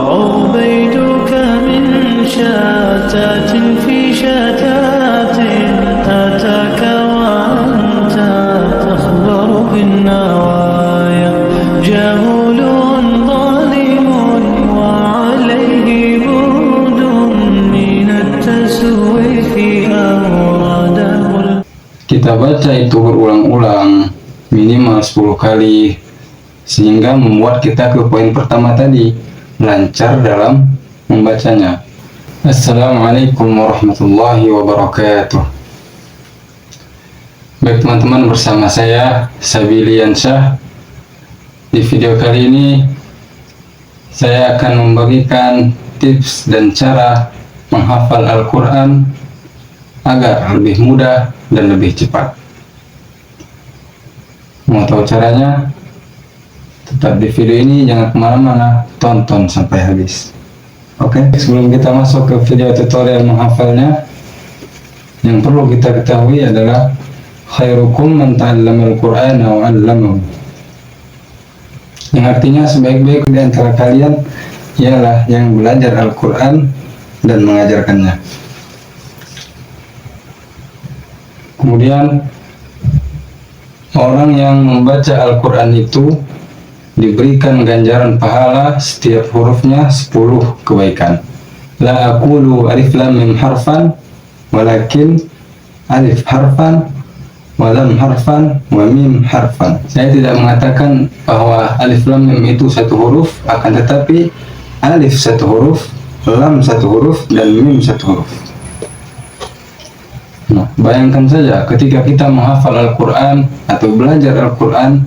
عبيدك من شتات في شتات أتاك وأنت تخبر بالنوايا جهول ظالم وعليه برد من التسويف أورده. Kita baca itu berulang-ulang minimal 10 kali sehingga membuat kita ke poin pertama tadi, lancar dalam membacanya. Assalamualaikum warahmatullahi wabarakatuh. Baik teman-teman, bersama saya Sabiliansyah. Di video kali ini saya akan membagikan tips dan cara menghafal Al-Quran agar lebih mudah dan lebih cepat. Mau tahu caranya? Tetap di video ini, jangan kemana-mana, tonton sampai habis. Oke, sebelum kita masuk ke video tutorial menghafalnya, yang perlu kita ketahui adalah khairukum man ta'allama al-Qur'ana wa 'allamahu. Yang artinya sebaik-baik di antara kalian ialah yang belajar Al-Quran dan mengajarkannya. Kemudian orang yang membaca Al-Quran itu diberikan ganjaran pahala setiap hurufnya 10 kebaikan. La aqulu alif lam mim harfan walakin alif harfan wa lam harfan wa mim harfan. Saya tidak mengatakan bahwa alif lam mim itu satu huruf, akan tetapi alif satu huruf, lam satu huruf, dan mim satu huruf. Nah, bayangkan saja ketika kita menghafal Al-Quran atau belajar Al-Quran,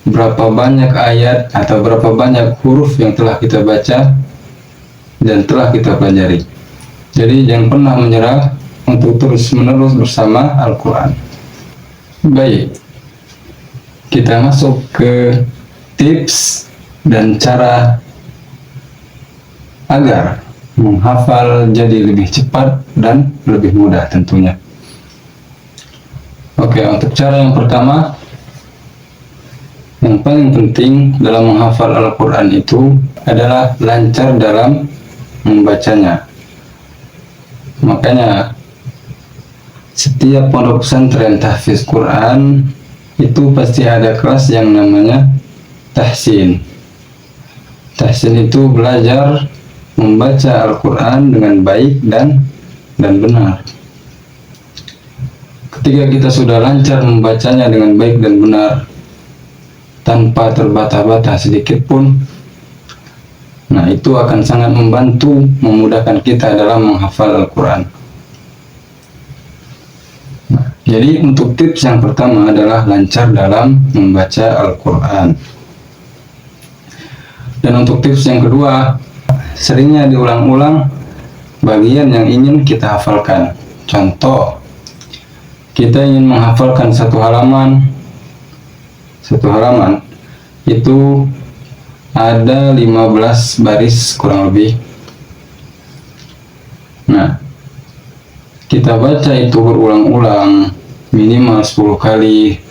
berapa banyak ayat atau berapa banyak huruf yang telah kita baca dan telah kita pelajari. Jadi jangan pernah menyerah untuk terus menerus bersama Al-Quran. Baik, kita masuk ke tips dan cara agar menghafal jadi lebih cepat dan lebih mudah tentunya. Oke, untuk cara yang pertama, yang paling penting dalam menghafal Al-Quran itu adalah lancar dalam membacanya. Makanya setiap pondok pesantren tahfiz Quran itu pasti ada kelas yang namanya tahsin. Tahsin itu belajar membaca Al-Quran dengan baik dan benar. Ketika kita sudah lancar membacanya dengan baik dan benar, tanpa terbata-bata sedikit pun, nah itu akan sangat membantu, memudahkan kita dalam menghafal Al-Quran. Nah, jadi untuk tips yang pertama adalah lancar dalam membaca Al-Quran. Dan untuk tips yang kedua, seringnya diulang-ulang bagian yang ingin kita hafalkan. Contoh, kita ingin menghafalkan satu halaman itu ada 15 baris kurang lebih. Nah, kita baca itu berulang-ulang minimal 10 kali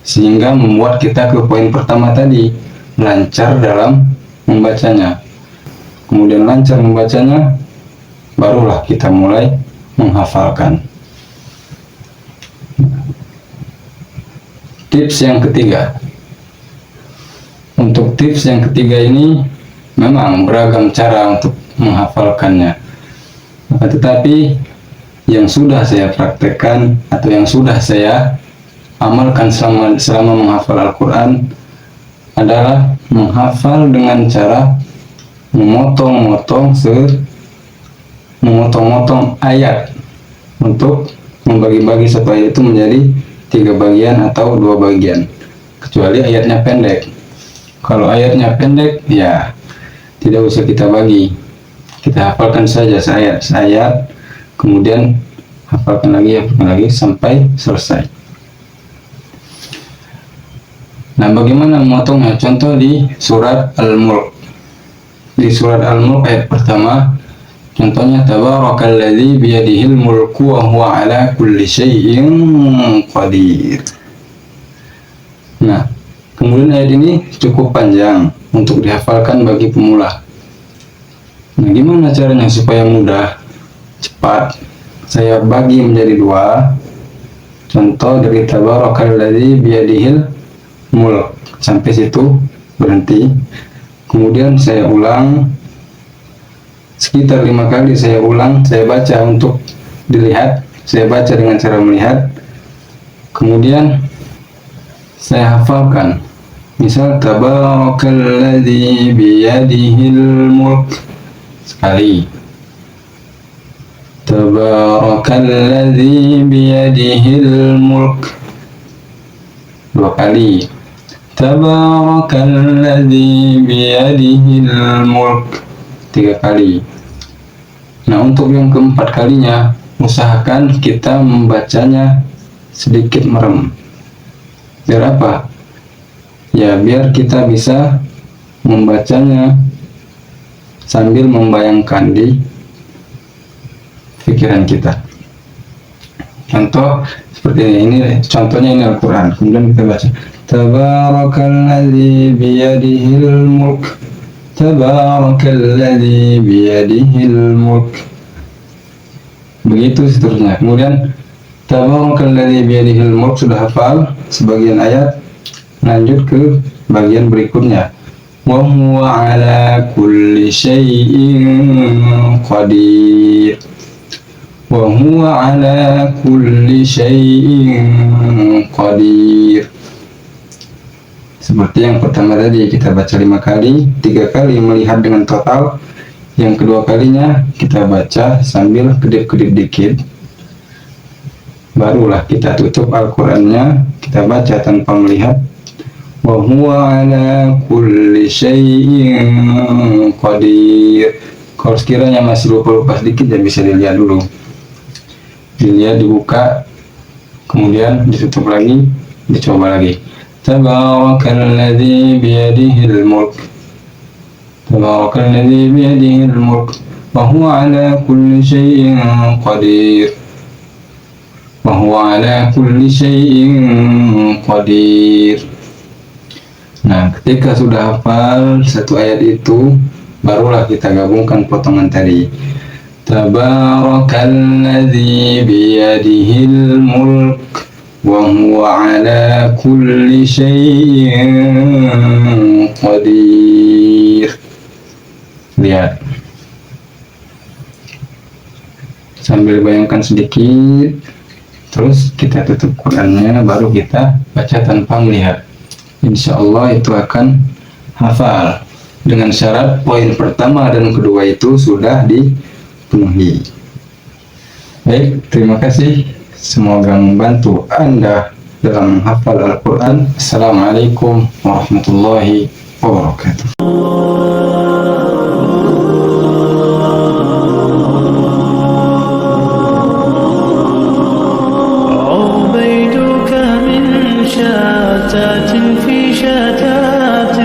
sehingga membuat kita ke poin pertama tadi, lancar dalam membacanya. Kemudian lancar membacanya, barulah kita mulai menghafalkan. Tips yang ketiga. Untuk tips yang ketiga ini memang beragam cara untuk menghafalkannya. Tetapi yang sudah saya praktekkan atau yang sudah saya amalkan selama menghafal Al-Quran adalah menghafal dengan cara memotong-motong ayat untuk membagi-bagi satu ayat itu menjadi 3 bagian atau 2 bagian, kecuali ayatnya pendek. Kalau ayatnya pendek, ya tidak usah kita bagi, kita hafalkan saja seayat, kemudian hafalkan lagi sampai selesai. Nah, bagaimana memotongnya? Contoh di surat Al-Mulk. Di surat Al-Mulk ayat pertama, Contohnya tabarakalladzi biyadihil mulku wa huwa ala kulli syai'in qadir. Nah, kemudian ayat ini cukup panjang untuk dihafalkan bagi pemula. Nah, gimana caranya supaya mudah, cepat? Saya bagi menjadi dua. Contoh dari tabarakalladzi biyadihil mulk. Sampai situ berhenti. Kemudian saya ulang sekitar 5 kali, saya ulang, saya baca untuk dilihat, saya baca dengan cara melihat, kemudian saya hafalkan. Misal tabarakalladzi biyadihil mulk sekali, tabarakalladzi biyadihil mulk 2 kali, tabarakalladzi biyadihil mulk 3 kali. Nah, untuk yang keempat kalinya, usahakan kita membacanya sedikit merem. Biar apa? Ya, biar kita bisa membacanya sambil membayangkan di pikiran kita. Contoh seperti ini, contohnya ini Al-Quran. Kemudian kita baca tabarakalladzi biyadihil mulk, tabarakalladzi biyadihil mulk, begitu seterusnya. Kemudian tabarakalladzi biyadihil mulk sudah hafal sebagian ayat, lanjut ke bagian berikutnya, wa huwa ala kulli syai'in qadir, wa huwa ala kulli syai'in qadir. Seperti yang pertama tadi, kita baca 5 kali, 3 kali melihat dengan total. Yang kedua kalinya kita baca sambil kedip-kedip dikit. Barulah kita tutup Al-Qurannya, kita baca tanpa melihat. Wa huwa ala kulli syai'in qadir. Kalau sekiranya masih lupa-lupa sedikit, ya bisa dilihat dulu. Dilihat, dibuka, kemudian ditutup lagi, dicoba lagi. Tabarakalladzi biyadihil mulk, tabarakalladzi biyadihil mulk, wa huwa ala kulli syai'in qadir, wa huwa ala kulli syai'in qadir. Nah, ketika sudah hafal satu ayat itu, barulah kita gabungkan potongan tadi. Tabarakalladzi biyadihil mulk, wa huwa ala kulli syai'in qadir. Lihat, sambil bayangkan sedikit, terus kita tutup Qurannya, baru kita baca tanpa melihat. Insya Allah itu akan hafal, dengan syarat poin pertama dan kedua itu sudah dipenuhi. Baik, terima kasih. Semoga membantu Anda dalam menghafal Al-Quran. Assalamualaikum warahmatullahi wabarakatuh. عبيدك من شتات في شتات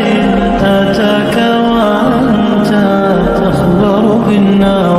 أتاك وأنت تخبر بالنار.